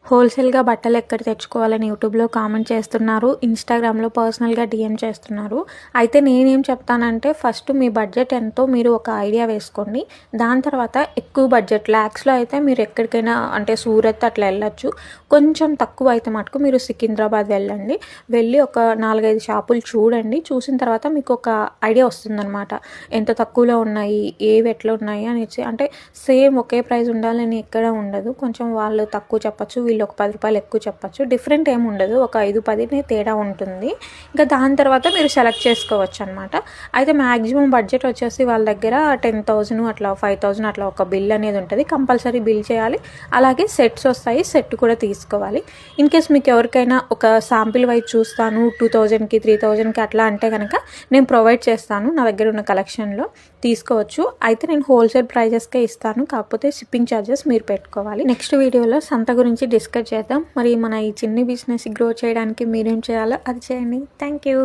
హోల్సేల్గా బట్టలు ఎక్కడ తెచ్చుకోవాలని యూట్యూబ్లో కామెంట్ చేస్తున్నారు, ఇన్స్టాగ్రామ్లో పర్సనల్గా డిఎం చేస్తున్నారు. అయితే నేనేం చెప్తానంటే ఫస్ట్ మీ బడ్జెట్ ఎంతో మీరు ఒక ఐడియా వేసుకోండి. దాని తర్వాత ఎక్కువ బడ్జెట్ ల్యాక్స్లో అయితే మీరు ఎక్కడికైనా అంటే సూరత్ అట్లా వెళ్ళొచ్చు. కొంచెం తక్కువ అయితే మటుకు మీరు సికింద్రాబాద్ వెళ్ళండి. వెళ్ళి ఒక 4-5 షాపులు చూడండి. చూసిన తర్వాత మీకు ఒక ఐడియా వస్తుందన్నమాట. ఎంత తక్కువలో ఉన్నాయి, ఏవి ఎట్లా ఉన్నాయి అనేసి. అంటే సేమ్ ఒకే ప్రైస్ ఉండాలని ఎక్కడ ఉండదు. కొంచెం వాళ్ళు తక్కువ చెప్పచ్చు, వీళ్ళు ఒక 10 రూపాయలు ఎక్కువ చెప్పచ్చు. డిఫరెంట్ ఏమి ఉండదు, ఒక 5-10 తేడా ఉంటుంది. ఇంకా దాని తర్వాత మీరు సెలెక్ట్ చేసుకోవచ్చు అనమాట. అయితే మ్యాక్సిమం బడ్జెట్ వచ్చేసి వాళ్ళ దగ్గర 10,000 అట్లా 5,000 అట్లా ఒక బిల్ అనేది ఉంటుంది. కంపల్సరీ బిల్ చేయాలి. అలాగే సెట్స్ వస్తాయి, సెట్ కూడా తీసుకోవాలి. ఇన్ కేస్ మీకు ఎవరికైనా ఒక శాంపిల్ వైజ్ చూస్తాను 2,000కి 3,000కి అట్లా అంటే కనుక నేను ప్రొవైడ్ చేస్తాను. నా దగ్గర ఉన్న కలెక్షన్లో తీసుకోవచ్చు. అయితే నేను హోల్సేల్ ప్రైజెస్కే ఇస్తాను, కాకపోతే షిప్పింగ్ ఛార్జెస్ మీరు పెట్టుకోవాలి. నెక్స్ట్ వీడియోలో సంత గురించి డిస్కస్ చేద్దాం. మరి మన ఈ చిన్ని బిజినెస్ గ్రో చేయడానికి మీరేం చేయాలో అది చేయండి. Thank you.